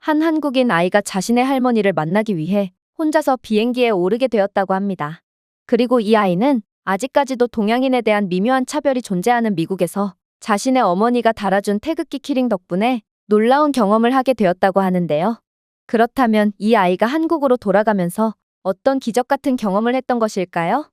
한 한국인 아이가 자신의 할머니를 만나기 위해 혼자서 비행기에 오르게 되었다고 합니다. 그리고 이 아이는 아직까지도 동양인에 대한 미묘한 차별이 존재하는 미국에서 자신의 어머니가 달아준 태극기 키링 덕분에 놀라운 경험을 하게 되었다고 하는데요. 그렇다면 이 아이가 한국으로 돌아가면서 어떤 기적 같은 경험을 했던 것일까요?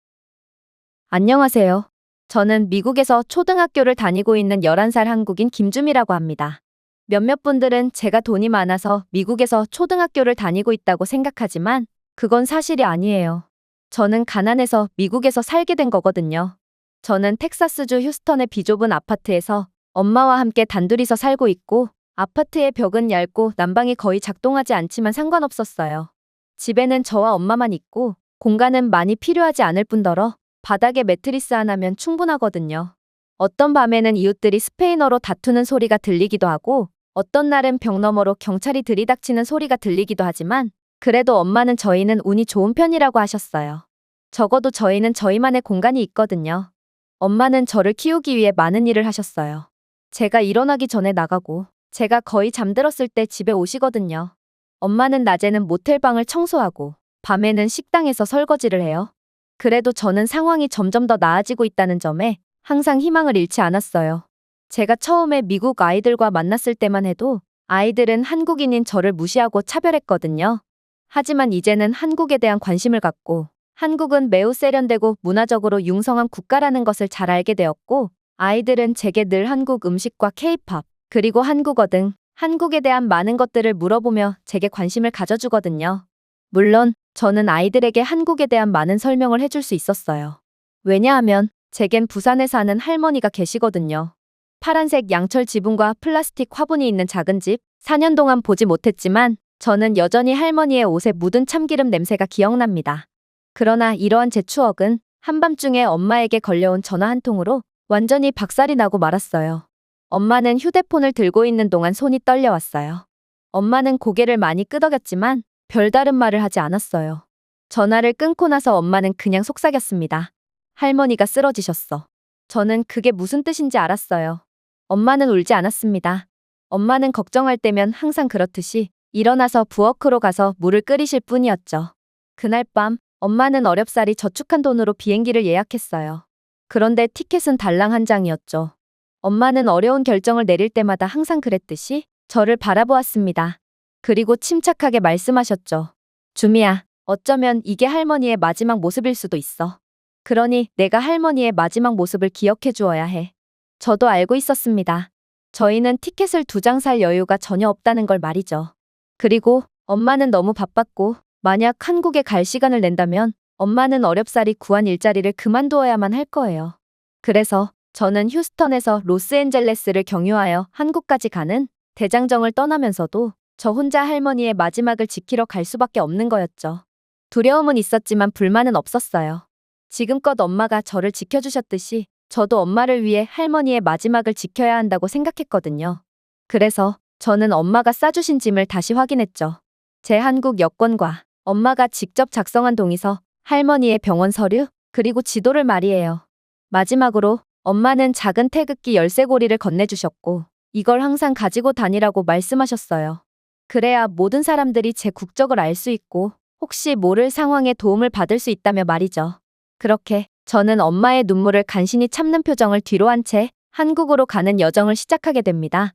안녕하세요. 저는 미국에서 초등학교를 다니고 있는 11살 한국인 김주미라고 합니다. 몇몇 분들은 제가 돈이 많아서 미국에서 초등학교를 다니고 있다고 생각하지만 그건 사실이 아니에요. 저는 가난해서 미국에서 살게 된 거거든요. 저는 텍사스주 휴스턴의 비좁은 아파트에서 엄마와 함께 단둘이서 살고 있고 아파트의 벽은 얇고 난방이 거의 작동하지 않지만 상관없었어요. 집에는 저와 엄마만 있고 공간은 많이 필요하지 않을 뿐더러 바닥에 매트리스 하나면 충분하거든요. 어떤 밤에는 이웃들이 스페인어로 다투는 소리가 들리기도 하고 어떤 날은 벽 너머로 경찰이 들이닥치는 소리가 들리기도 하지만 그래도 엄마는 저희는 운이 좋은 편이라고 하셨어요. 적어도 저희는 저희만의 공간이 있거든요. 엄마는 저를 키우기 위해 많은 일을 하셨어요. 제가 일어나기 전에 나가고 제가 거의 잠들었을 때 집에 오시거든요. 엄마는 낮에는 모텔방을 청소하고 밤에는 식당에서 설거지를 해요. 그래도 저는 상황이 점점 더 나아지고 있다는 점에 항상 희망을 잃지 않았어요. 제가 처음에 미국 아이들과 만났을 때만 해도 아이들은 한국인인 저를 무시하고 차별했거든요. 하지만 이제는 한국에 대한 관심을 갖고 한국은 매우 세련되고 문화적으로 융성한 국가라는 것을 잘 알게 되었고 아이들은 제게 늘 한국 음식과 케이팝 그리고 한국어 등 한국에 대한 많은 것들을 물어보며 제게 관심을 가져주거든요. 물론 저는 아이들에게 한국에 대한 많은 설명을 해줄 수 있었어요. 왜냐하면 제겐 부산에 사는 할머니가 계시거든요. 파란색 양철 지붕과 플라스틱 화분이 있는 작은 집, 4년 동안 보지 못했지만 저는 여전히 할머니의 옷에 묻은 참기름 냄새가 기억납니다. 그러나 이러한 제 추억은 한밤중에 엄마에게 걸려온 전화 한 통으로 완전히 박살이 나고 말았어요. 엄마는 휴대폰을 들고 있는 동안 손이 떨려왔어요. 엄마는 고개를 많이 끄덕였지만 별다른 말을 하지 않았어요. 전화를 끊고 나서 엄마는 그냥 속삭였습니다. 할머니가 쓰러지셨어. 저는 그게 무슨 뜻인지 알았어요. 엄마는 울지 않았습니다. 엄마는 걱정할 때면 항상 그렇듯이 일어나서 부엌으로 가서 물을 끓이실 뿐이었죠. 그날 밤 엄마는 어렵사리 저축한 돈으로 비행기를 예약했어요. 그런데 티켓은 달랑 한 장이었죠. 엄마는 어려운 결정을 내릴 때마다 항상 그랬듯이 저를 바라보았습니다. 그리고 침착하게 말씀하셨죠. 주미야, 어쩌면 이게 할머니의 마지막 모습일 수도 있어. 그러니 내가 할머니의 마지막 모습을 기억해 주어야 해. 저도 알고 있었습니다. 저희는 티켓을 2장 살 여유가 전혀 없다는 걸 말이죠. 그리고 엄마는 너무 바빴고 만약 한국에 갈 시간을 낸다면 엄마는 어렵사리 구한 일자리를 그만두어야만 할 거예요. 그래서 저는 휴스턴에서 로스앤젤레스를 경유하여 한국까지 가는 대장정을 떠나면서도 저 혼자 할머니의 마지막을 지키러 갈 수밖에 없는 거였죠. 두려움은 있었지만 불만은 없었어요. 지금껏 엄마가 저를 지켜주셨듯이 저도 엄마를 위해 할머니의 마지막을 지켜야 한다고 생각했거든요. 그래서 저는 엄마가 싸주신 짐을 다시 확인했죠. 제 한국 여권과 엄마가 직접 작성한 동의서, 할머니의 병원 서류, 그리고 지도를 말이에요. 마지막으로 엄마는 작은 태극기 열쇠고리를 건네주셨고 이걸 항상 가지고 다니라고 말씀하셨어요. 그래야 모든 사람들이 제 국적을 알 수 있고 혹시 모를 상황에 도움을 받을 수 있다며 말이죠. 그렇게 저는 엄마의 눈물을 간신히 참는 표정을 뒤로 한 채 한국으로 가는 여정을 시작하게 됩니다.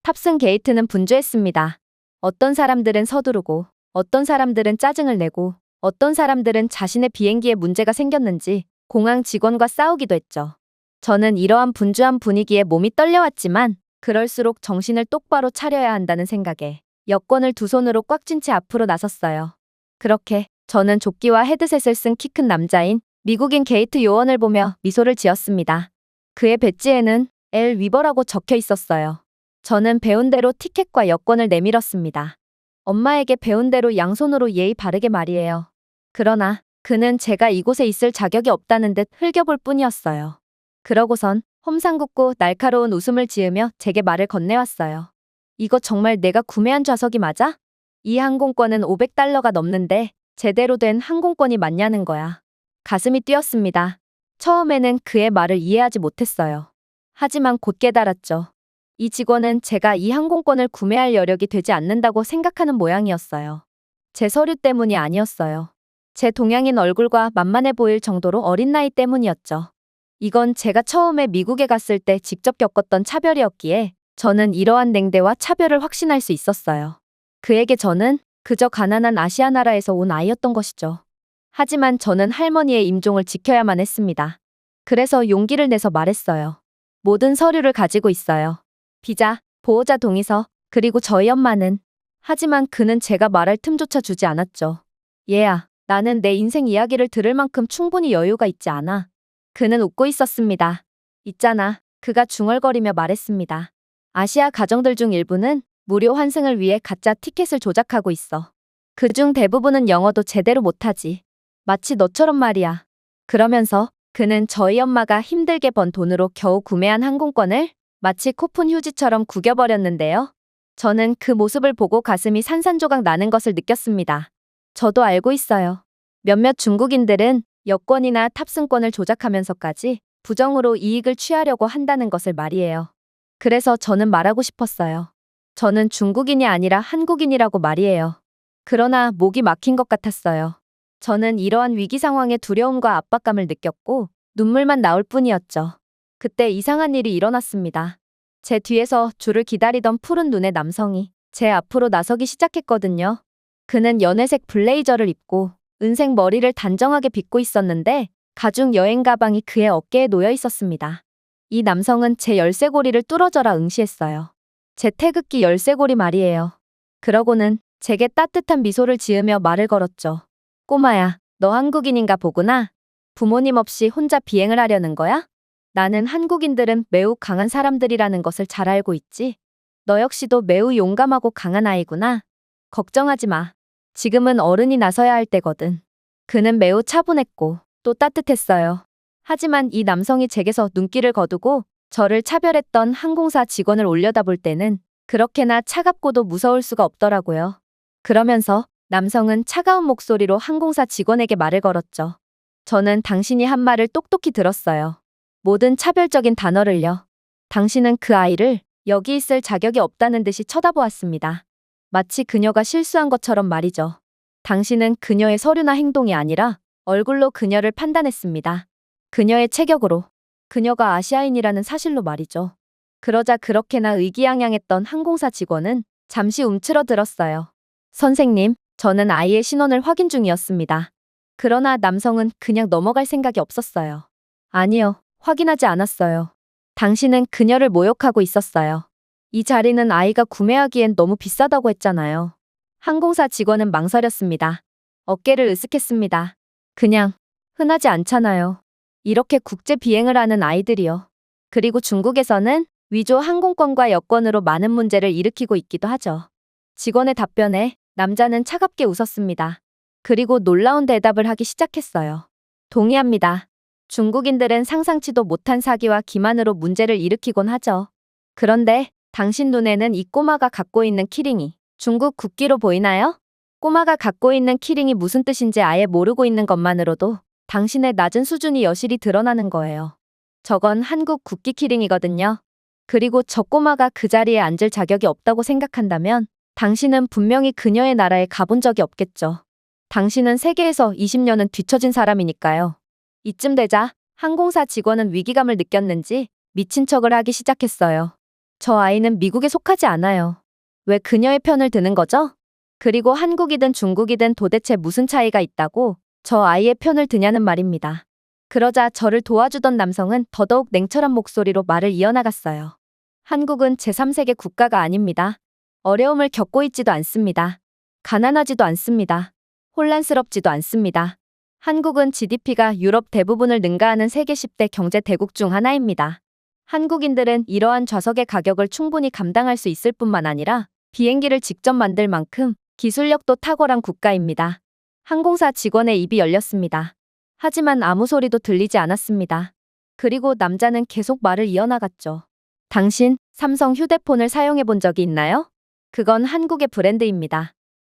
탑승 게이트는 분주했습니다. 어떤 사람들은 서두르고 어떤 사람들은 짜증을 내고 어떤 사람들은 자신의 비행기에 문제가 생겼는지 공항 직원과 싸우기도 했죠. 저는 이러한 분주한 분위기에 몸이 떨려왔지만 그럴수록 정신을 똑바로 차려야 한다는 생각에 여권을 두 손으로 꽉 쥔 채 앞으로 나섰어요. 그렇게 저는 조끼와 헤드셋을 쓴 키 큰 남자인 미국인 게이트 요원을 보며 미소를 지었습니다. 그의 배지에는 엘 위버라고 적혀 있었어요. 저는 배운 대로 티켓과 여권을 내밀었습니다. 엄마에게 배운 대로 양손으로 예의 바르게 말이에요. 그러나 그는 제가 이곳에 있을 자격이 없다는 듯 흘겨볼 뿐이었어요. 그러고선 험상궂고 날카로운 웃음을 지으며 제게 말을 건네왔어요. 이거 정말 내가 구매한 좌석이 맞아? 이 항공권은 $500가 넘는데 제대로 된 항공권이 맞냐는 거야. 가슴이 뛰었습니다. 처음에는 그의 말을 이해하지 못했어요. 하지만 곧 깨달았죠. 이 직원은 제가 이 항공권을 구매할 여력이 되지 않는다고 생각하는 모양이었어요. 제 서류 때문이 아니었어요. 제 동양인 얼굴과 만만해 보일 정도로 어린 나이 때문이었죠. 이건 제가 처음에 미국에 갔을 때 직접 겪었던 차별이었기에 저는 이러한 냉대와 차별을 확신할 수 있었어요. 그에게 저는 그저 가난한 아시아 나라에서 온 아이였던 것이죠. 하지만 저는 할머니의 임종을 지켜야만 했습니다. 그래서 용기를 내서 말했어요. 모든 서류를 가지고 있어요. 비자, 보호자 동의서, 그리고 저희 엄마는. 하지만 그는 제가 말할 틈조차 주지 않았죠. 얘야, 나는 내 인생 이야기를 들을 만큼 충분히 여유가 있지 않아. 그는 웃고 있었습니다. 있잖아, 그가 중얼거리며 말했습니다. 아시아 가정들 중 일부는 무료 환승을 위해 가짜 티켓을 조작하고 있어. 그중 대부분은 영어도 제대로 못하지. 마치 너처럼 말이야. 그러면서 그는 저희 엄마가 힘들게 번 돈으로 겨우 구매한 항공권을 마치 코푼 휴지처럼 구겨버렸는데요. 저는 그 모습을 보고 가슴이 산산조각 나는 것을 느꼈습니다. 저도 알고 있어요. 몇몇 중국인들은 여권이나 탑승권을 조작하면서까지 부정으로 이익을 취하려고 한다는 것을 말이에요. 그래서 저는 말하고 싶었어요. 저는 중국인이 아니라 한국인이라고 말이에요. 그러나 목이 막힌 것 같았어요. 저는 이러한 위기 상황에 두려움과 압박감을 느꼈고 눈물만 나올 뿐이었죠. 그때 이상한 일이 일어났습니다. 제 뒤에서 줄을 기다리던 푸른 눈의 남성이 제 앞으로 나서기 시작했거든요. 그는 연회색 블레이저를 입고 은색 머리를 단정하게 빗고 있었는데 가죽 여행 가방이 그의 어깨에 놓여 있었습니다. 이 남성은 제 열쇠고리를 뚫어져라 응시했어요. 제 태극기 열쇠고리 말이에요. 그러고는 제게 따뜻한 미소를 지으며 말을 걸었죠. 꼬마야, 너 한국인인가 보구나. 부모님 없이 혼자 비행을 하려는 거야? 나는 한국인들은 매우 강한 사람들이라는 것을 잘 알고 있지. 너 역시도 매우 용감하고 강한 아이구나. 걱정하지 마. 지금은 어른이 나서야 할 때거든. 그는 매우 차분했고 또 따뜻했어요. 하지만 이 남성이 제게서 눈길을 거두고 저를 차별했던 항공사 직원을 올려다볼 때는 그렇게나 차갑고도 무서울 수가 없더라고요. 그러면서 남성은 차가운 목소리로 항공사 직원에게 말을 걸었죠. 저는 당신이 한 말을 똑똑히 들었어요. 모든 차별적인 단어를요. 당신은 그 아이를 여기 있을 자격이 없다는 듯이 쳐다보았습니다. 마치 그녀가 실수한 것처럼 말이죠. 당신은 그녀의 서류나 행동이 아니라 얼굴로 그녀를 판단했습니다. 그녀의 체격으로. 그녀가 아시아인이라는 사실로 말이죠. 그러자 그렇게나 의기양양했던 항공사 직원은 잠시 움츠러들었어요. 선생님, 저는 아이의 신원을 확인 중이었습니다. 그러나 남성은 그냥 넘어갈 생각이 없었어요. 아니요, 확인하지 않았어요. 당신은 그녀를 모욕하고 있었어요. 이 자리는 아이가 구매하기엔 너무 비싸다고 했잖아요. 항공사 직원은 망설였습니다. 어깨를 으쓱했습니다. 그냥 흔하지 않잖아요. 이렇게 국제 비행을 하는 아이들이요. 그리고 중국에서는 위조 항공권과 여권으로 많은 문제를 일으키고 있기도 하죠. 직원의 답변에 남자는 차갑게 웃었습니다. 그리고 놀라운 대답을 하기 시작했어요. 동의합니다. 중국인들은 상상치도 못한 사기와 기만으로 문제를 일으키곤 하죠. 그런데 당신 눈에는 이 꼬마가 갖고 있는 키링이 중국 국기로 보이나요? 꼬마가 갖고 있는 키링이 무슨 뜻인지 아예 모르고 있는 것만으로도 당신의 낮은 수준이 여실히 드러나는 거예요. 저건 한국 국기 키링이거든요. 그리고 저 꼬마가 그 자리에 앉을 자격이 없다고 생각한다면 당신은 분명히 그녀의 나라에 가본 적이 없겠죠. 당신은 세계에서 20년은 뒤처진 사람이니까요. 이쯤 되자 항공사 직원은 위기감을 느꼈는지 미친 척을 하기 시작했어요. 저 아이는 미국에 속하지 않아요. 왜 그녀의 편을 드는 거죠? 그리고 한국이든 중국이든 도대체 무슨 차이가 있다고 저 아이의 편을 드냐는 말입니다. 그러자 저를 도와주던 남성은 더더욱 냉철한 목소리로 말을 이어나갔어요. 한국은 제3세계 국가가 아닙니다. 어려움을 겪고 있지도 않습니다. 가난하지도 않습니다. 혼란스럽지도 않습니다. 한국은 GDP가 유럽 대부분을 능가하는 세계 10대 경제 대국 중 하나입니다. 한국인들은 이러한 좌석의 가격을 충분히 감당할 수 있을 뿐만 아니라 비행기를 직접 만들 만큼 기술력도 탁월한 국가입니다. 항공사 직원의 입이 열렸습니다. 하지만 아무 소리도 들리지 않았습니다. 그리고 남자는 계속 말을 이어나갔죠. 당신, 삼성 휴대폰을 사용해 본 적이 있나요? 그건 한국의 브랜드입니다.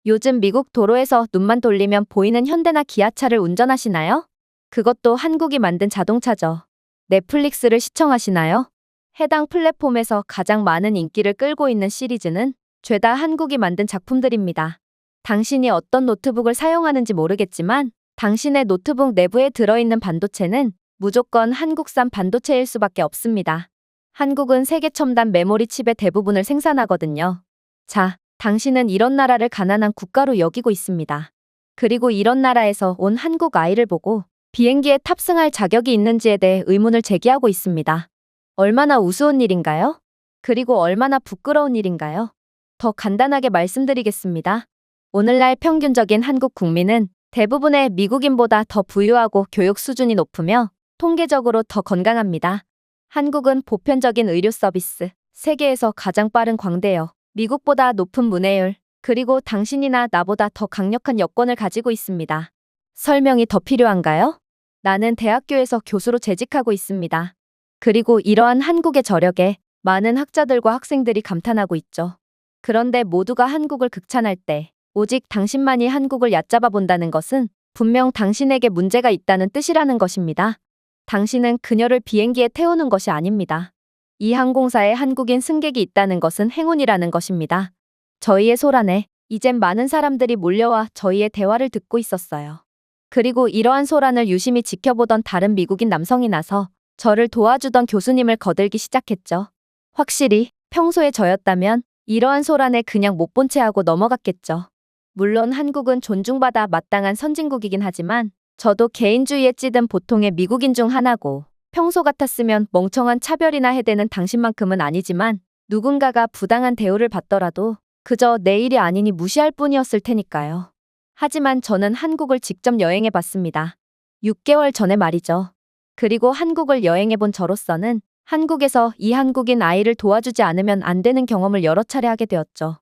요즘 미국 도로에서 눈만 돌리면 보이는 현대나 기아차를 운전하시나요? 그것도 한국이 만든 자동차죠. 넷플릭스를 시청하시나요? 해당 플랫폼에서 가장 많은 인기를 끌고 있는 시리즈는 죄다 한국이 만든 작품들입니다. 당신이 어떤 노트북을 사용하는지 모르겠지만 당신의 노트북 내부에 들어있는 반도체는 무조건 한국산 반도체일 수밖에 없습니다. 한국은 세계 첨단 메모리 칩의 대부분을 생산하거든요. 자, 당신은 이런 나라를 가난한 국가로 여기고 있습니다. 그리고 이런 나라에서 온 한국 아이를 보고 비행기에 탑승할 자격이 있는지에 대해 의문을 제기하고 있습니다. 얼마나 우스운 일인가요? 그리고 얼마나 부끄러운 일인가요? 더 간단하게 말씀드리겠습니다. 오늘날 평균적인 한국 국민은 대부분의 미국인보다 더 부유하고 교육 수준이 높으며 통계적으로 더 건강합니다. 한국은 보편적인 의료 서비스, 세계에서 가장 빠른 광대역, 미국보다 높은 문해율, 그리고 당신이나 나보다 더 강력한 여권을 가지고 있습니다. 설명이 더 필요한가요? 나는 대학교에서 교수로 재직하고 있습니다. 그리고 이러한 한국의 저력에 많은 학자들과 학생들이 감탄하고 있죠. 그런데 모두가 한국을 극찬할 때 오직 당신만이 한국을 얕잡아 본다는 것은 분명 당신에게 문제가 있다는 뜻이라는 것입니다. 당신은 그녀를 비행기에 태우는 것이 아닙니다. 이 항공사에 한국인 승객이 있다는 것은 행운이라는 것입니다. 저희의 소란에 이젠 많은 사람들이 몰려와 저희의 대화를 듣고 있었어요. 그리고 이러한 소란을 유심히 지켜보던 다른 미국인 남성이 나서 저를 도와주던 교수님을 거들기 시작했죠. 확실히 평소에 저였다면 이러한 소란에 그냥 못 본 채 하고 넘어갔겠죠. 물론 한국은 존중받아 마땅한 선진국이긴 하지만 저도 개인주의에 찌든 보통의 미국인 중 하나고 평소 같았으면 멍청한 차별이나 해대는 당신만큼은 아니지만 누군가가 부당한 대우를 받더라도 그저 내 일이 아니니 무시할 뿐이었을 테니까요. 하지만 저는 한국을 직접 여행해 봤습니다. 6개월 전에 말이죠. 그리고 한국을 여행해 본 저로서는 한국에서 이 한국인 아이를 도와주지 않으면 안 되는 경험을 여러 차례 하게 되었죠.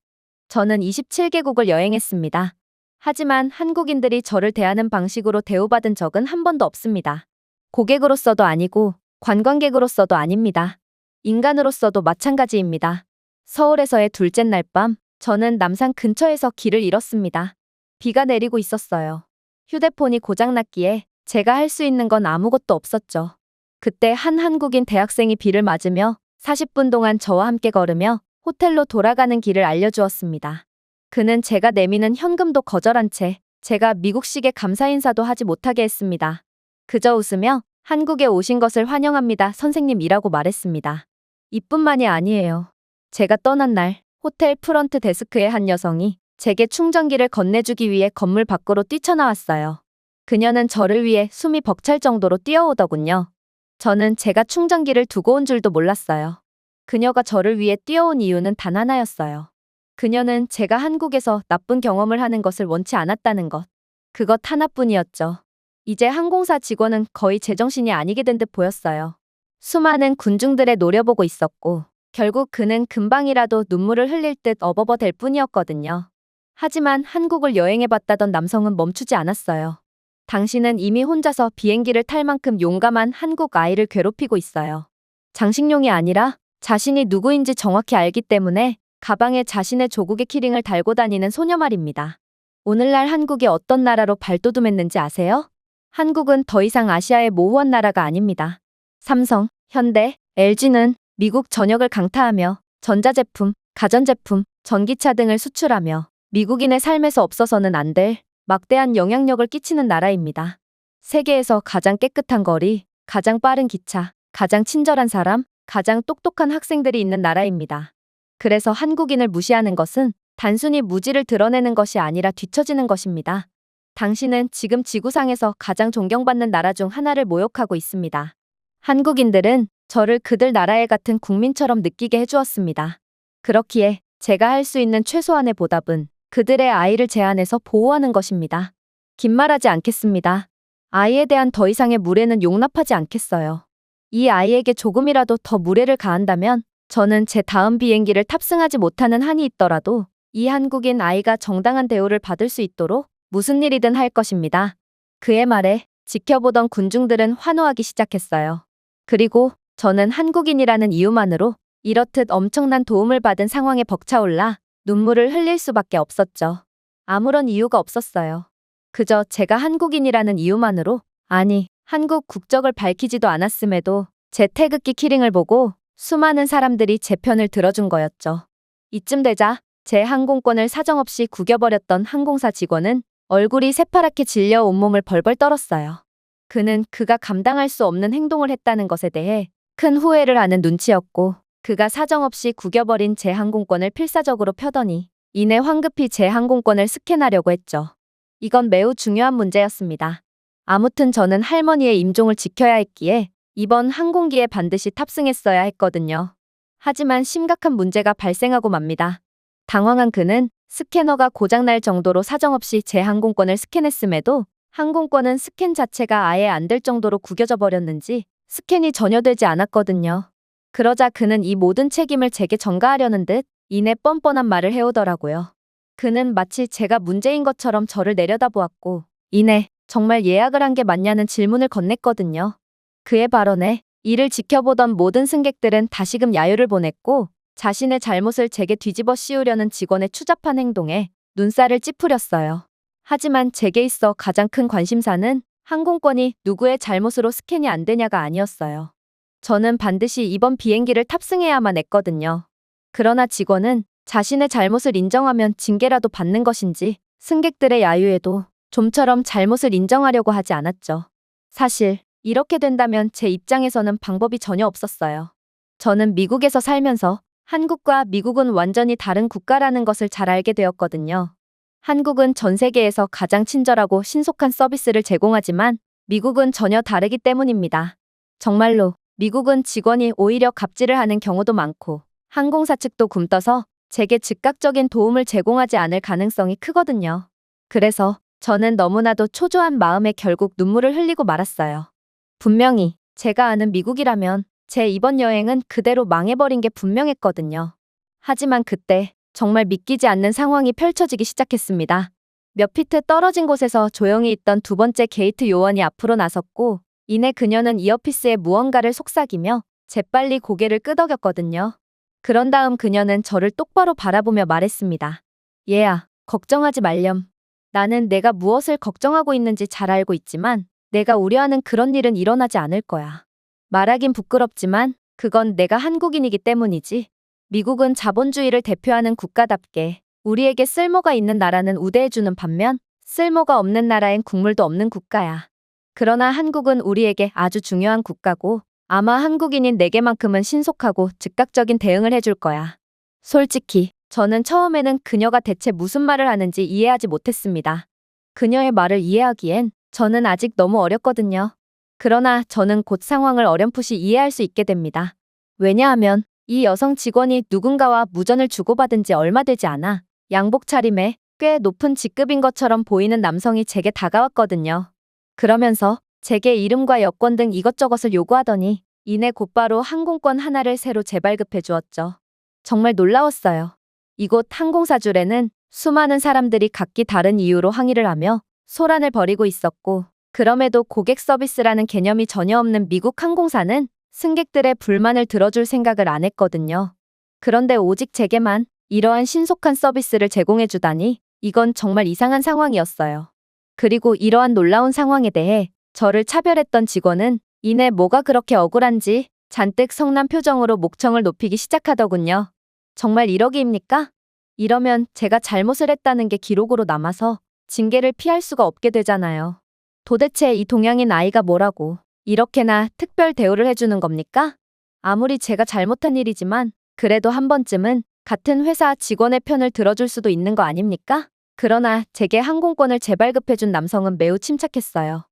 저는 27개국을 여행했습니다. 하지만 한국인들이 저를 대하는 방식으로 대우받은 적은 한 번도 없습니다. 고객으로서도 아니고 관광객으로서도 아닙니다. 인간으로서도 마찬가지입니다. 서울에서의 둘째 날 밤, 저는 남산 근처에서 길을 잃었습니다. 비가 내리고 있었어요. 휴대폰이 고장났기에 제가 할 수 있는 건 아무것도 없었죠. 그때 한 한국인 대학생이 비를 맞으며 40분 동안 저와 함께 걸으며 호텔로 돌아가는 길을 알려주었습니다. 그는 제가 내미는 현금도 거절한 채 제가 미국식의 감사 인사도 하지 못하게 했습니다. 그저 웃으며 한국에 오신 것을 환영합니다, 선생님이라고 말했습니다. 이뿐만이 아니에요. 제가 떠난 날 호텔 프런트 데스크의 한 여성이 제게 충전기를 건네주기 위해 건물 밖으로 뛰쳐나왔어요. 그녀는 저를 위해 숨이 벅찰 정도로 뛰어오더군요. 저는 제가 충전기를 두고 온 줄도 몰랐어요. 그녀가 저를 위해 뛰어온 이유는 단 하나였어요. 그녀는 제가 한국에서 나쁜 경험을 하는 것을 원치 않았다는 것. 그것 하나뿐이었죠. 이제 항공사 직원은 거의 제정신이 아니게 된 듯 보였어요. 수많은 군중들의 노려보고 있었고 결국 그는 금방이라도 눈물을 흘릴 듯 어버버될 뿐이었거든요. 하지만 한국을 여행해봤다던 남성은 멈추지 않았어요. 당신은 이미 혼자서 비행기를 탈 만큼 용감한 한국 아이를 괴롭히고 있어요. 장식용이 아니라 자신이 누구인지 정확히 알기 때문에 가방에 자신의 조국의 키링을 달고 다니는 소녀 말입니다. 오늘날 한국이 어떤 나라로 발돋움했는지 아세요? 한국은 더 이상 아시아의 모호한 나라가 아닙니다. 삼성, 현대, LG는 미국 전역을 강타하며 전자제품, 가전제품, 전기차 등을 수출하며 미국인의 삶에서 없어서는 안 될 막대한 영향력을 끼치는 나라입니다. 세계에서 가장 깨끗한 거리, 가장 빠른 기차, 가장 친절한 사람, 가장 똑똑한 학생들이 있는 나라입니다. 그래서 한국인을 무시하는 것은 단순히 무지를 드러내는 것이 아니라 뒤처지는 것입니다. 당신은 지금 지구상에서 가장 존경받는 나라 중 하나를 모욕하고 있습니다. 한국인들은 저를 그들 나라의 같은 국민처럼 느끼게 해주었습니다. 그렇기에 제가 할 수 있는 최소한의 보답은 그들의 아이를 제한해서 보호하는 것입니다. 긴 말하지 않겠습니다. 아이에 대한 더 이상의 무례는 용납하지 않겠어요. 이 아이에게 조금이라도 더 무례를 가한다면 저는 제 다음 비행기를 탑승하지 못하는 한이 있더라도 이 한국인 아이가 정당한 대우를 받을 수 있도록 무슨 일이든 할 것입니다. 그의 말에 지켜보던 군중들은 환호하기 시작했어요. 그리고 저는 한국인이라는 이유만으로 이렇듯 엄청난 도움을 받은 상황에 벅차올라 눈물을 흘릴 수밖에 없었죠. 아무런 이유가 없었어요. 그저 제가 한국인이라는 이유만으로, 아니, 한국 국적을 밝히지도 않았음에도 제 태극기 키링을 보고 수많은 사람들이 제 편을 들어준 거였죠. 이쯤 되자 제 항공권을 사정없이 구겨버렸던 항공사 직원은 얼굴이 새파랗게 질려 온몸을 벌벌 떨었어요. 그는 그가 감당할 수 없는 행동을 했다는 것에 대해 큰 후회를 하는 눈치였고, 그가 사정없이 구겨버린 제 항공권을 필사적으로 펴더니 이내 황급히 제 항공권을 스캔하려고 했죠. 이건 매우 중요한 문제였습니다. 아무튼 저는 할머니의 임종을 지켜야 했기에 이번 항공기에 반드시 탑승했어야 했거든요. 하지만 심각한 문제가 발생하고 맙니다. 당황한 그는 스캐너가 고장날 정도로 사정없이 제 항공권을 스캔했음에도 항공권은 스캔 자체가 아예 안 될 정도로 구겨져 버렸는지 스캔이 전혀 되지 않았거든요. 그러자 그는 이 모든 책임을 제게 전가하려는 듯 이내 뻔뻔한 말을 해오더라고요. 그는 마치 제가 문제인 것처럼 저를 내려다보았고, 이내 정말 예약을 한 게 맞냐는 질문을 건넸거든요. 그의 발언에 이를 지켜보던 모든 승객들은 다시금 야유를 보냈고, 자신의 잘못을 제게 뒤집어 씌우려는 직원의 추잡한 행동에 눈살을 찌푸렸어요. 하지만 제게 있어 가장 큰 관심사는 항공권이 누구의 잘못으로 스캔이 안 되냐가 아니었어요. 저는 반드시 이번 비행기를 탑승해야만 했거든요. 그러나 직원은 자신의 잘못을 인정하면 징계라도 받는 것인지 승객들의 야유에도 좀처럼 잘못을 인정하려고 하지 않았죠. 사실 이렇게 된다면 제 입장에서는 방법이 전혀 없었어요. 저는 미국에서 살면서 한국과 미국은 완전히 다른 국가라는 것을 잘 알게 되었거든요. 한국은 전 세계에서 가장 친절하고 신속한 서비스를 제공하지만 미국은 전혀 다르기 때문입니다. 정말로 미국은 직원이 오히려 갑질을 하는 경우도 많고 항공사 측도 굼떠서 제게 즉각적인 도움을 제공하지 않을 가능성이 크거든요. 그래서 저는 너무나도 초조한 마음에 결국 눈물을 흘리고 말았어요. 분명히 제가 아는 미국이라면 제 이번 여행은 그대로 망해버린 게 분명했거든요. 하지만 그때 정말 믿기지 않는 상황이 펼쳐지기 시작했습니다. 몇 피트 떨어진 곳에서 조용히 있던 두 번째 게이트 요원이 앞으로 나섰고, 이내 그녀는 이어피스에 무언가를 속삭이며 재빨리 고개를 끄덕였거든요. 그런 다음 그녀는 저를 똑바로 바라보며 말했습니다. 얘야, 걱정하지 말렴. 나는 내가 무엇을 걱정하고 있는지 잘 알고 있지만 내가 우려하는 그런 일은 일어나지 않을 거야. 말하긴 부끄럽지만 그건 내가 한국인이기 때문이지. 미국은 자본주의를 대표하는 국가답게 우리에게 쓸모가 있는 나라는 우대해주는 반면 쓸모가 없는 나라엔 국물도 없는 국가야. 그러나 한국은 우리에게 아주 중요한 국가고 아마 한국인인 내게만큼은 신속하고 즉각적인 대응을 해줄 거야. 솔직히 저는 처음에는 그녀가 대체 무슨 말을 하는지 이해하지 못했습니다. 그녀의 말을 이해하기엔 저는 아직 너무 어렸거든요. 그러나 저는 곧 상황을 어렴풋이 이해할 수 있게 됩니다. 왜냐하면 이 여성 직원이 누군가와 무전을 주고받은 지 얼마 되지 않아 양복 차림에 꽤 높은 직급인 것처럼 보이는 남성이 제게 다가왔거든요. 그러면서 제게 이름과 여권 등 이것저것을 요구하더니 이내 곧바로 항공권 하나를 새로 재발급해 주었죠. 정말 놀라웠어요. 이곳 항공사줄에는 수많은 사람들이 각기 다른 이유로 항의를 하며 소란을 벌이고 있었고, 그럼에도 고객 서비스라는 개념이 전혀 없는 미국 항공사는 승객들의 불만을 들어줄 생각을 안 했거든요. 그런데 오직 제게만 이러한 신속한 서비스를 제공해주다니 이건 정말 이상한 상황이었어요. 그리고 이러한 놀라운 상황에 대해 저를 차별했던 직원은 이내 뭐가 그렇게 억울한지 잔뜩 성난 표정으로 목청을 높이기 시작하더군요. 정말 이러기입니까? 이러면 제가 잘못을 했다는 게 기록으로 남아서 징계를 피할 수가 없게 되잖아요. 도대체 이 동양인 아이가 뭐라고 이렇게나 특별 대우를 해주는 겁니까? 아무리 제가 잘못한 일이지만 그래도 한 번쯤은 같은 회사 직원의 편을 들어줄 수도 있는 거 아닙니까? 그러나 제게 항공권을 재발급해준 남성은 매우 침착했어요.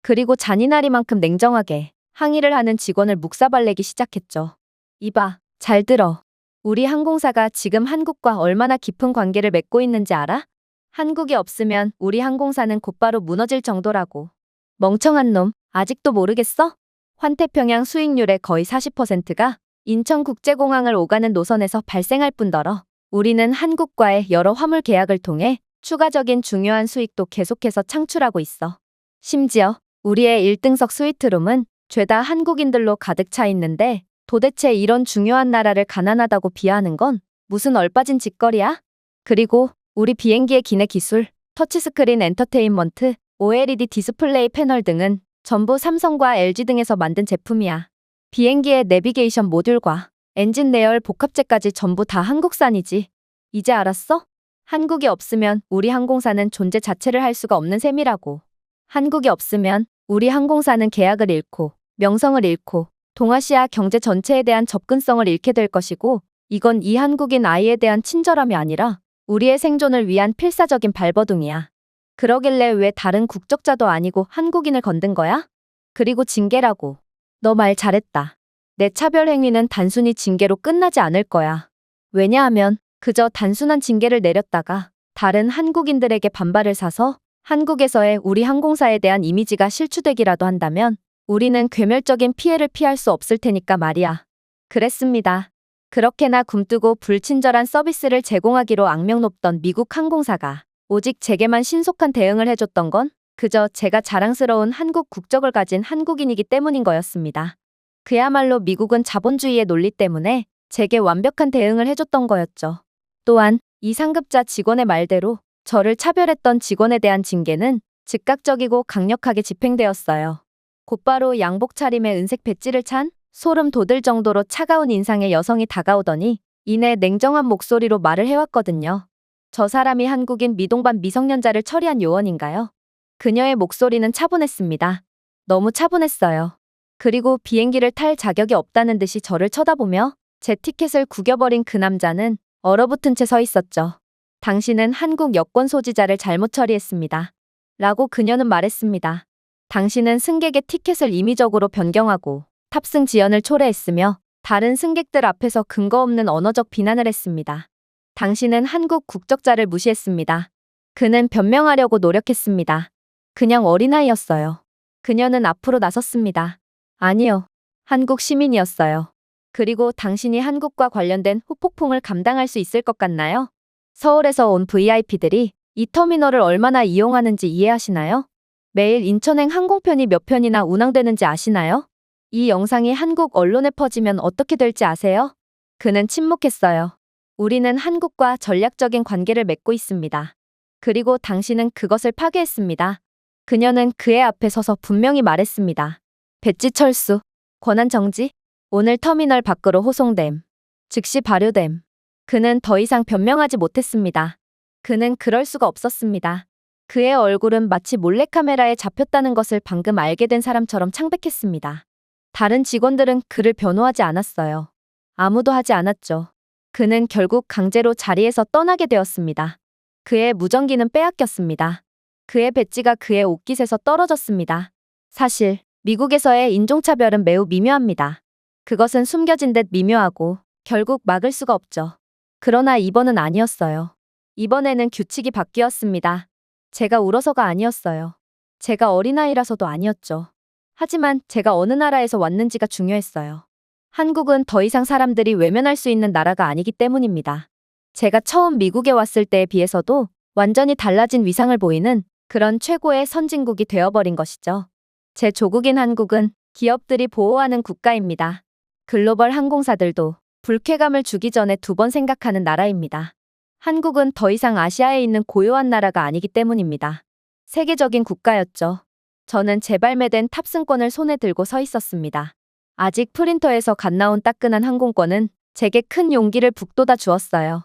그리고 잔인하리만큼 냉정하게 항의를 하는 직원을 묵사발내기 시작했죠. 이봐, 잘 들어. 우리 항공사가 지금 한국과 얼마나 깊은 관계를 맺고 있는지 알아? 한국이 없으면 우리 항공사는 곧바로 무너질 정도라고. 멍청한 놈, 아직도 모르겠어? 환태평양 수익률의 거의 40%가 인천국제공항을 오가는 노선에서 발생할 뿐더러 우리는 한국과의 여러 화물 계약을 통해 추가적인 중요한 수익도 계속해서 창출하고 있어. 심지어 우리의 1등석 스위트룸은 죄다 한국인들로 가득 차 있는데 도대체 이런 중요한 나라를 가난하다고 비하하는 건 무슨 얼빠진 짓거리야? 그리고 우리 비행기의 기내 기술, 터치스크린 엔터테인먼트, OLED 디스플레이 패널 등은 전부 삼성과 LG 등에서 만든 제품이야. 비행기의 내비게이션 모듈과 엔진 내열 복합재까지 전부 다 한국산이지. 이제 알았어? 한국이 없으면 우리 항공사는 존재 자체를 할 수가 없는 셈이라고. 한국이 없으면 우리 항공사는 계약을 잃고 명성을 잃고 동아시아 경제 전체에 대한 접근성을 잃게 될 것이고, 이건 이 한국인 아이에 대한 친절함이 아니라 우리의 생존을 위한 필사적인 발버둥이야. 그러길래 왜 다른 국적자도 아니고 한국인을 건든 거야? 그리고 징계라고. 너 말 잘했다. 내 차별 행위는 단순히 징계로 끝나지 않을 거야. 왜냐하면 그저 단순한 징계를 내렸다가 다른 한국인들에게 반발을 사서 한국에서의 우리 항공사에 대한 이미지가 실추되기라도 한다면 우리는 괴멸적인 피해를 피할 수 없을 테니까 말이야. 그랬습니다. 그렇게나 굼뜨고 불친절한 서비스를 제공하기로 악명 높던 미국 항공사가 오직 제게만 신속한 대응을 해줬던 건 그저 제가 자랑스러운 한국 국적을 가진 한국인이기 때문인 거였습니다. 그야말로 미국은 자본주의의 논리 때문에 제게 완벽한 대응을 해줬던 거였죠. 또한 이 상급자 직원의 말대로 저를 차별했던 직원에 대한 징계는 즉각적이고 강력하게 집행되었어요. 곧바로 양복 차림에 은색 배지를 찬 소름 돋을 정도로 차가운 인상의 여성이 다가오더니 이내 냉정한 목소리로 말을 해왔거든요. 저 사람이 한국인 미동반 미성년자를 처리한 요원인가요? 그녀의 목소리는 차분했습니다. 너무 차분했어요. 그리고 비행기를 탈 자격이 없다는 듯이 저를 쳐다보며 제 티켓을 구겨버린 그 남자는 얼어붙은 채 서 있었죠. 당신은 한국 여권 소지자를 잘못 처리했습니다. 라고 그녀는 말했습니다. 당신은 승객의 티켓을 임의적으로 변경하고 탑승 지연을 초래했으며 다른 승객들 앞에서 근거 없는 언어적 비난을 했습니다. 당신은 한국 국적자를 무시했습니다. 그는 변명하려고 노력했습니다. 그냥 어린아이였어요. 그녀는 앞으로 나섰습니다. 아니요. 한국 시민이었어요. 그리고 당신이 한국과 관련된 후폭풍을 감당할 수 있을 것 같나요? 서울에서 온 VIP들이 이 터미널을 얼마나 이용하는지 이해하시나요? 매일 인천행 항공편이 몇 편이나 운항되는지 아시나요? 이 영상이 한국 언론에 퍼지면 어떻게 될지 아세요? 그는 침묵했어요. 우리는 한국과 전략적인 관계를 맺고 있습니다. 그리고 당신은 그것을 파괴했습니다. 그녀는 그의 앞에 서서 분명히 말했습니다. 배지 철수, 권한 정지, 오늘 터미널 밖으로 호송됨. 즉시 발효됨. 그는 더 이상 변명하지 못했습니다. 그는 그럴 수가 없었습니다. 그의 얼굴은 마치 몰래카메라에 잡혔다는 것을 방금 알게 된 사람처럼 창백했습니다. 다른 직원들은 그를 변호하지 않았어요. 아무도 하지 않았죠. 그는 결국 강제로 자리에서 떠나게 되었습니다. 그의 무전기는 빼앗겼습니다. 그의 배지가 그의 옷깃에서 떨어졌습니다. 사실 미국에서의 인종차별은 매우 미묘합니다. 그것은 숨겨진 듯 미묘하고 결국 막을 수가 없죠. 그러나 이번은 아니었어요. 이번에는 규칙이 바뀌었습니다. 제가 울어서가 아니었어요. 제가 어린아이라서도 아니었죠. 하지만 제가 어느 나라에서 왔는지가 중요했어요. 한국은 더 이상 사람들이 외면할 수 있는 나라가 아니기 때문입니다. 제가 처음 미국에 왔을 때에 비해서도 완전히 달라진 위상을 보이는 그런 최고의 선진국이 되어버린 것이죠. 제 조국인 한국은 기업들이 보호하는 국가입니다. 글로벌 항공사들도 불쾌감을 주기 전에 두 번 생각하는 나라입니다. 한국은 더 이상 아시아에 있는 고요한 나라가 아니기 때문입니다. 세계적인 국가였죠. 저는 재발매된 탑승권을 손에 들고 서 있었습니다. 아직 프린터에서 갓 나온 따끈한 항공권은 제게 큰 용기를 북돋아 주었어요.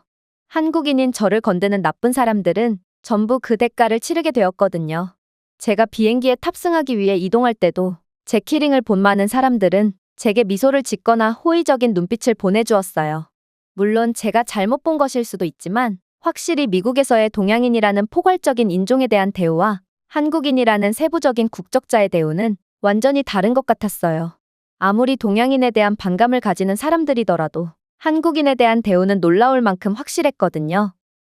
한국인인 저를 건드는 나쁜 사람들은 전부 그 대가를 치르게 되었거든요. 제가 비행기에 탑승하기 위해 이동할 때도 제 키링을 본 많은 사람들은 제게 미소를 짓거나 호의적인 눈빛을 보내주었어요. 물론 제가 잘못 본 것일 수도 있지만 확실히 미국에서의 동양인이라는 포괄적인 인종에 대한 대우와 한국인이라는 세부적인 국적자의 대우는 완전히 다른 것 같았어요. 아무리 동양인에 대한 반감을 가지는 사람들이더라도 한국인에 대한 대우는 놀라울 만큼 확실했거든요.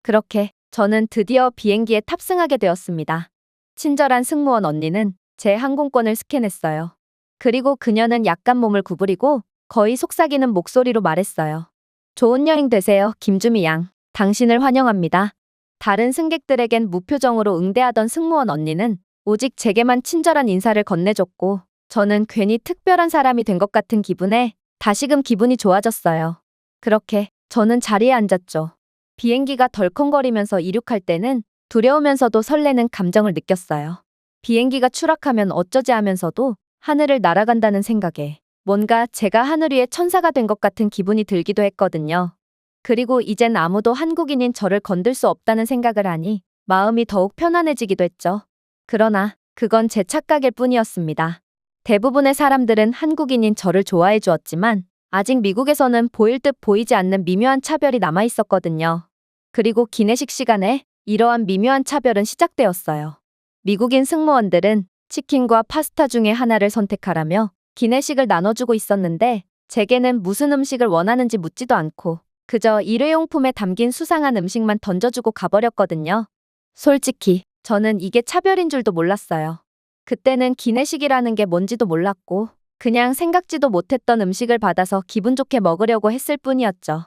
그렇게 저는 드디어 비행기에 탑승하게 되었습니다. 친절한 승무원 언니는 제 항공권을 스캔했어요. 그리고 그녀는 약간 몸을 구부리고 거의 속삭이는 목소리로 말했어요. 좋은 여행 되세요, 김주미 양. 당신을 환영합니다. 다른 승객들에겐 무표정으로 응대하던 승무원 언니는 오직 제게만 친절한 인사를 건네줬고 저는 괜히 특별한 사람이 된 것 같은 기분에 다시금 기분이 좋아졌어요. 그렇게 저는 자리에 앉았죠. 비행기가 덜컹거리면서 이륙할 때는 두려우면서도 설레는 감정을 느꼈어요. 비행기가 추락하면 어쩌지 하면서도 하늘을 날아간다는 생각에 뭔가 제가 하늘 위의 천사가 된 것 같은 기분이 들기도 했거든요. 그리고 이젠 아무도 한국인인 저를 건들 수 없다는 생각을 하니 마음이 더욱 편안해지기도 했죠. 그러나 그건 제 착각일 뿐이었습니다. 대부분의 사람들은 한국인인 저를 좋아해 주었지만 아직 미국에서는 보일 듯 보이지 않는 미묘한 차별이 남아 있었거든요. 그리고 기내식 시간에 이러한 미묘한 차별은 시작되었어요. 미국인 승무원들은 치킨과 파스타 중에 하나를 선택하라며 기내식을 나눠주고 있었는데 제게는 무슨 음식을 원하는지 묻지도 않고 그저 일회용품에 담긴 수상한 음식만 던져주고 가버렸거든요. 솔직히 저는 이게 차별인 줄도 몰랐어요. 그때는 기내식이라는 게 뭔지도 몰랐고 그냥 생각지도 못했던 음식을 받아서 기분 좋게 먹으려고 했을 뿐이었죠.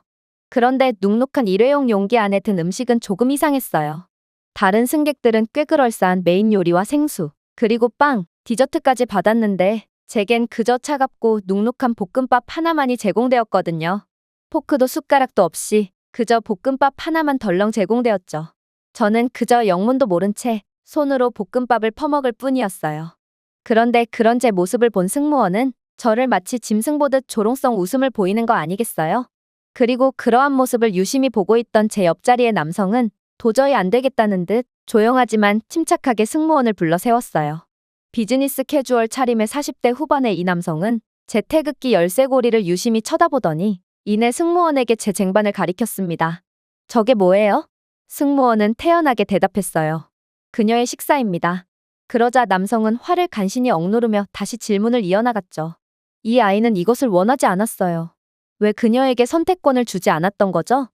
그런데 눅눅한 일회용 용기 안에 든 음식은 조금 이상했어요. 다른 승객들은 꽤 그럴싸한 메인 요리와 생수, 그리고 빵, 디저트까지 받았는데 제겐 그저 차갑고 눅눅한 볶음밥 하나만이 제공되었거든요. 포크도 숟가락도 없이 그저 볶음밥 하나만 덜렁 제공되었죠. 저는 그저 영문도 모른 채 손으로 볶음밥을 퍼먹을 뿐이었어요. 그런데 그런 제 모습을 본 승무원은 저를 마치 짐승 보듯 조롱성 웃음을 보이는 거 아니겠어요? 그리고 그러한 모습을 유심히 보고 있던 제 옆자리의 남성은 도저히 안 되겠다는 듯 조용하지만 침착하게 승무원을 불러 세웠어요. 비즈니스 캐주얼 차림의 40대 후반의 이 남성은 제 태극기 열쇠고리를 유심히 쳐다보더니 이내 승무원에게 제 쟁반을 가리켰습니다. 저게 뭐예요? 승무원은 태연하게 대답했어요. 그녀의 식사입니다. 그러자 남성은 화를 간신히 억누르며 다시 질문을 이어나갔죠. 이 아이는 이것을 원하지 않았어요. 왜 그녀에게 선택권을 주지 않았던 거죠?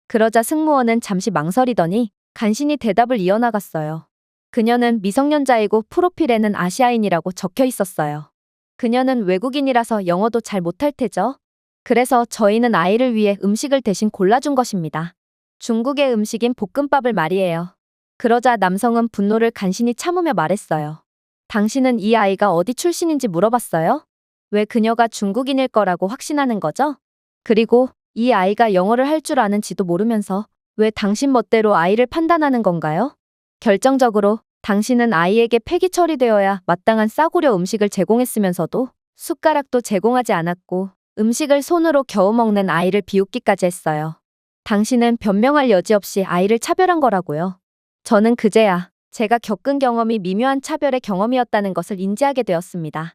그러자 승무원은 잠시 망설이더니 간신히 대답을 이어나갔어요. 그녀는 미성년자이고 프로필에는 아시아인이라고 적혀 있었어요. 그녀는 외국인이라서 영어도 잘 못할 테죠. 그래서 저희는 아이를 위해 음식을 대신 골라준 것입니다. 중국의 음식인 볶음밥을 말이에요. 그러자 남성은 분노를 간신히 참으며 말했어요. 당신은 이 아이가 어디 출신인지 물어봤어요? 왜 그녀가 중국인일 거라고 확신하는 거죠? 그리고 이 아이가 영어를 할 줄 아는지도 모르면서 왜 당신 멋대로 아이를 판단하는 건가요? 결정적으로 당신은 아이에게 폐기 처리되어야 마땅한 싸구려 음식을 제공했으면서도 숟가락도 제공하지 않았고 음식을 손으로 겨우 먹는 아이를 비웃기까지 했어요. 당신은 변명할 여지 없이 아이를 차별한 거라고요. 저는 그제야 제가 겪은 경험이 미묘한 차별의 경험이었다는 것을 인지하게 되었습니다.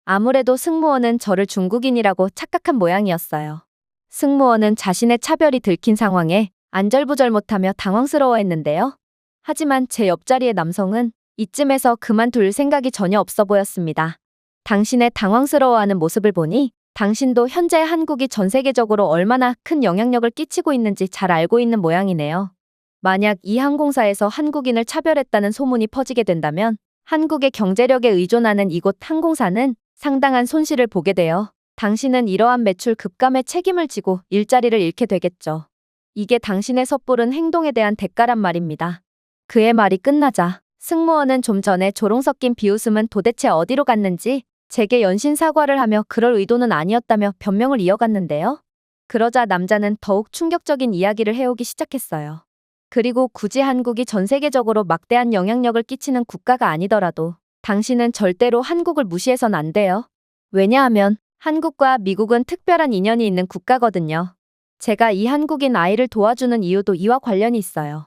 아무래도 승무원은 저를 중국인이라고 착각한 모양이었어요. 승무원은 자신의 차별이 들킨 상황에 안절부절 못하며 당황스러워했는데요. 하지만 제 옆자리의 남성은 이쯤에서 그만둘 생각이 전혀 없어 보였습니다. 당신의 당황스러워하는 모습을 보니 당신도 현재 한국이 전 세계적으로 얼마나 큰 영향력을 끼치고 있는지 잘 알고 있는 모양이네요. 만약 이 항공사에서 한국인을 차별했다는 소문이 퍼지게 된다면 한국의 경제력에 의존하는 이곳 항공사는 상당한 손실을 보게 되어 당신은 이러한 매출 급감에 책임을 지고 일자리를 잃게 되겠죠. 이게 당신의 섣부른 행동에 대한 대가란 말입니다. 그의 말이 끝나자 승무원은 좀 전에 조롱 섞인 비웃음은 도대체 어디로 갔는지 제게 연신 사과를 하며 그럴 의도는 아니었다며 변명을 이어갔는데요. 그러자 남자는 더욱 충격적인 이야기를 해오기 시작했어요. 그리고 굳이 한국이 전 세계적으로 막대한 영향력을 끼치는 국가가 아니더라도 당신은 절대로 한국을 무시해선 안 돼요. 왜냐하면 한국과 미국은 특별한 인연이 있는 국가거든요. 제가 이 한국인 아이를 도와주는 이유도 이와 관련이 있어요.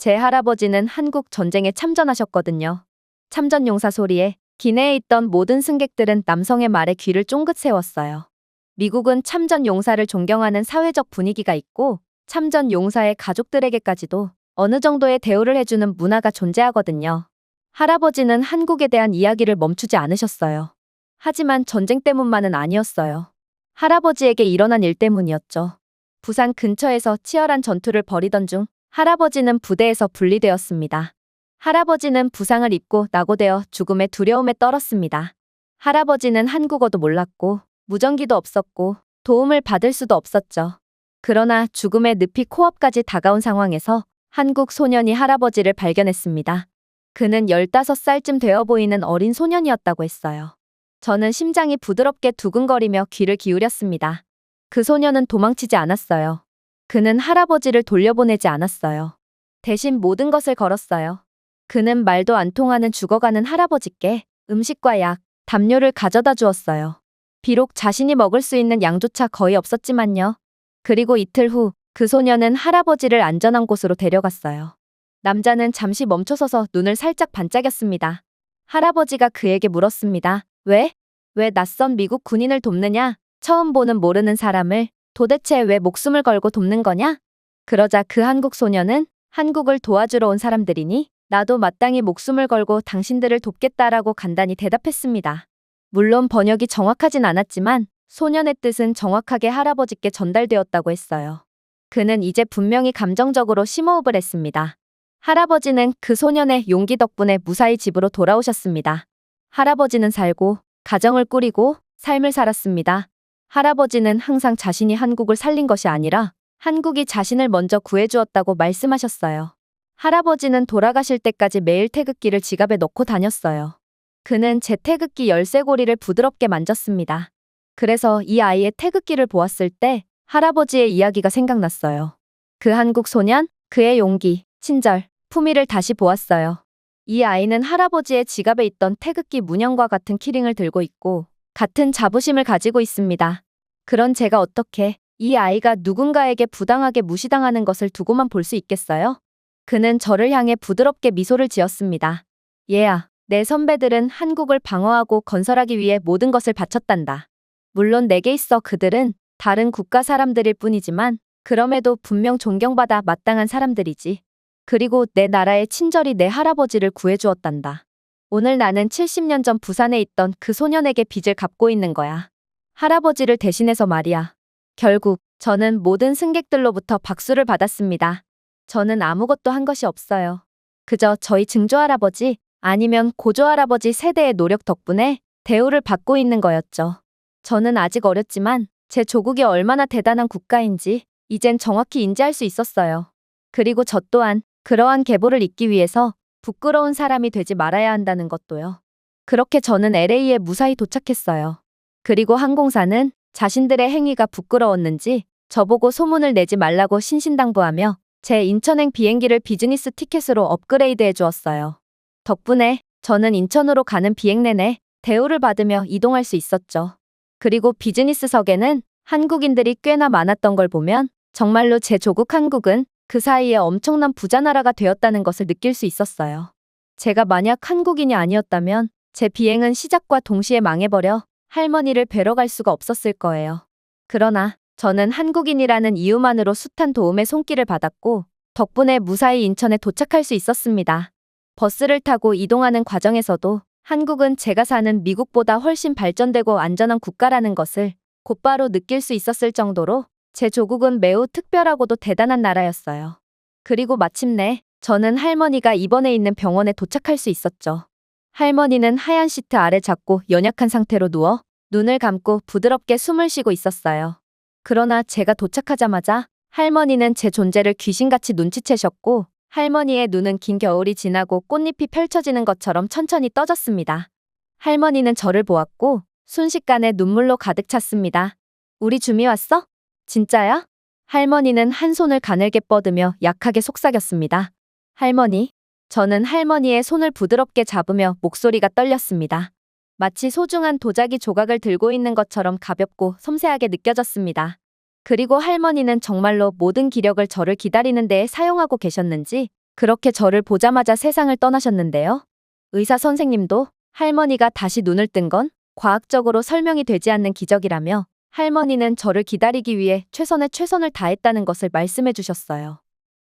제 할아버지는 한국 전쟁에 참전하셨거든요. 참전 용사 소리에 기내에 있던 모든 승객들은 남성의 말에 귀를 쫑긋 세웠어요. 미국은 참전 용사를 존경하는 사회적 분위기가 있고 참전 용사의 가족들에게까지도 어느 정도의 대우를 해주는 문화가 존재하거든요. 할아버지는 한국에 대한 이야기를 멈추지 않으셨어요. 하지만 전쟁 때문만은 아니었어요. 할아버지에게 일어난 일 때문이었죠. 부산 근처에서 치열한 전투를 벌이던 중 할아버지는 부대에서 분리되었습니다. 할아버지는 부상을 입고 낙오되어 죽음의 두려움에 떨었습니다. 할아버지는 한국어도 몰랐고 무전기도 없었고 도움을 받을 수도 없었죠. 그러나 죽음의 늪이 코앞까지 다가온 상황에서 한국 소년이 할아버지를 발견했습니다. 그는 15살쯤 되어 보이는 어린 소년이었다고 했어요. 저는 심장이 부드럽게 두근거리며 귀를 기울였습니다. 그 소년은 도망치지 않았어요. 그는 할아버지를 돌려보내지 않았어요. 대신 모든 것을 걸었어요. 그는 말도 안 통하는 죽어가는 할아버지께 음식과 약, 담요를 가져다 주었어요. 비록 자신이 먹을 수 있는 양조차 거의 없었지만요. 그리고 이틀 후 그 소녀는 할아버지를 안전한 곳으로 데려갔어요. 남자는 잠시 멈춰서서 눈을 살짝 반짝였습니다. 할아버지가 그에게 물었습니다. 왜? 왜 낯선 미국 군인을 돕느냐? 처음 보는 모르는 사람을 도대체 왜 목숨을 걸고 돕는 거냐? 그러자 그 한국 소녀는 한국을 도와주러 온 사람들이니 나도 마땅히 목숨을 걸고 당신들을 돕겠다라고 간단히 대답했습니다. 물론 번역이 정확하진 않았지만 소년의 뜻은 정확하게 할아버지께 전달되었다고 했어요. 그는 이제 분명히 감정적으로 심호흡을 했습니다. 할아버지는 그 소년의 용기 덕분에 무사히 집으로 돌아오셨습니다. 할아버지는 살고 가정을 꾸리고 삶을 살았습니다. 할아버지는 항상 자신이 한국을 살린 것이 아니라 한국이 자신을 먼저 구해주었다고 말씀하셨어요. 할아버지는 돌아가실 때까지 매일 태극기를 지갑에 넣고 다녔어요. 그는 제 태극기 열쇠고리를 부드럽게 만졌습니다. 그래서 이 아이의 태극기를 보았을 때 할아버지의 이야기가 생각났어요. 그 한국 소년, 그의 용기, 친절, 품위를 다시 보았어요. 이 아이는 할아버지의 지갑에 있던 태극기 문양과 같은 키링을 들고 있고 같은 자부심을 가지고 있습니다. 그런 제가 어떻게 이 아이가 누군가에게 부당하게 무시당하는 것을 두고만 볼 수 있겠어요? 그는 저를 향해 부드럽게 미소를 지었습니다. 얘야, 내 선배들은 한국을 방어하고 건설하기 위해 모든 것을 바쳤단다. 물론 내게 있어 그들은 다른 국가 사람들일 뿐이지만 그럼에도 분명 존경받아 마땅한 사람들이지. 그리고 내 나라의 친절히 내 할아버지를 구해주었단다. 오늘 나는 70년 전 부산에 있던 그 소년에게 빚을 갚고 있는 거야. 할아버지를 대신해서 말이야. 결국 저는 모든 승객들로부터 박수를 받았습니다. 저는 아무것도 한 것이 없어요. 그저 저희 증조할아버지 아니면 고조할아버지 세대의 노력 덕분에 대우를 받고 있는 거였죠. 저는 아직 어렸지만 제 조국이 얼마나 대단한 국가인지 이젠 정확히 인지할 수 있었어요. 그리고 저 또한 그러한 계보를 잇기 위해서 부끄러운 사람이 되지 말아야 한다는 것도요. 그렇게 저는 LA에 무사히 도착했어요. 그리고 항공사는 자신들의 행위가 부끄러웠는지 저보고 소문을 내지 말라고 신신당부하며 제 인천행 비행기를 비즈니스 티켓으로 업그레이드해 주었어요. 덕분에 저는 인천으로 가는 비행 내내 대우를 받으며 이동할 수 있었죠. 그리고 비즈니스석에는 한국인들이 꽤나 많았던 걸 보면 정말로 제 조국 한국은 그 사이에 엄청난 부자 나라가 되었다는 것을 느낄 수 있었어요. 제가 만약 한국인이 아니었다면 제 비행은 시작과 동시에 망해버려 할머니를 뵈러 갈 수가 없었을 거예요. 그러나 저는 한국인이라는 이유만으로 숱한 도움의 손길을 받았고 덕분에 무사히 인천에 도착할 수 있었습니다. 버스를 타고 이동하는 과정에서도 한국은 제가 사는 미국보다 훨씬 발전되고 안전한 국가라는 것을 곧바로 느낄 수 있었을 정도로 제 조국은 매우 특별하고도 대단한 나라였어요. 그리고 마침내 저는 할머니가 입원해 있는 병원에 도착할 수 있었죠. 할머니는 하얀 시트 아래 작고 연약한 상태로 누워 눈을 감고 부드럽게 숨을 쉬고 있었어요. 그러나 제가 도착하자마자 할머니는 제 존재를 귀신같이 눈치채셨고 할머니의 눈은 긴 겨울이 지나고 꽃잎이 펼쳐지는 것처럼 천천히 떠졌습니다. 할머니는 저를 보았고 순식간에 눈물로 가득 찼습니다. 우리 주미 왔어? 진짜야? 할머니는 한 손을 가늘게 뻗으며 약하게 속삭였습니다. 할머니. 저는 할머니의 손을 부드럽게 잡으며 목소리가 떨렸습니다. 마치 소중한 도자기 조각을 들고 있는 것처럼 가볍고 섬세하게 느껴졌습니다. 그리고 할머니는 정말로 모든 기력을 저를 기다리는 데에 사용하고 계셨는지 그렇게 저를 보자마자 세상을 떠나셨는데요. 의사 선생님도 할머니가 다시 눈을 뜬 건 과학적으로 설명이 되지 않는 기적이라며 할머니는 저를 기다리기 위해 최선의 최선을 다했다는 것을 말씀해 주셨어요.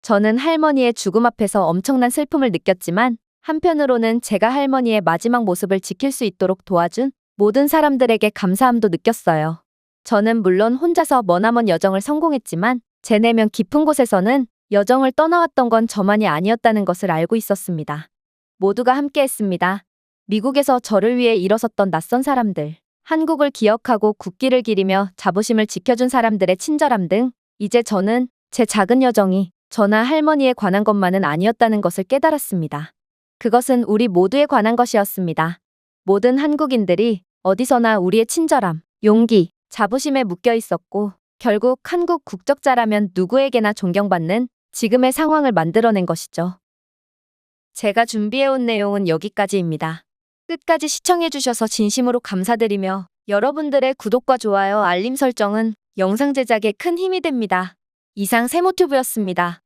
저는 할머니의 죽음 앞에서 엄청난 슬픔을 느꼈지만 한편으로는 제가 할머니의 마지막 모습을 지킬 수 있도록 도와준 모든 사람들에게 감사함도 느꼈어요. 저는 물론 혼자서 머나먼 여정을 성공했지만 제 내면 깊은 곳에서는 여정을 떠나왔던 건 저만이 아니었다는 것을 알고 있었습니다. 모두가 함께했습니다. 미국에서 저를 위해 일어섰던 낯선 사람들, 한국을 기억하고 국기를 기리며 자부심을 지켜준 사람들의 친절함 등 이제 저는 제 작은 여정이 저나 할머니에 관한 것만은 아니었다는 것을 깨달았습니다. 그것은 우리 모두에 관한 것이었습니다. 모든 한국인들이 어디서나 우리의 친절함, 용기, 자부심에 묶여 있었고 결국 한국 국적자라면 누구에게나 존경받는 지금의 상황을 만들어낸 것이죠. 제가 준비해온 내용은 여기까지입니다. 끝까지 시청해주셔서 진심으로 감사드리며 여러분들의 구독과 좋아요, 알림 설정은 영상 제작에 큰 힘이 됩니다. 이상 세모튜브였습니다.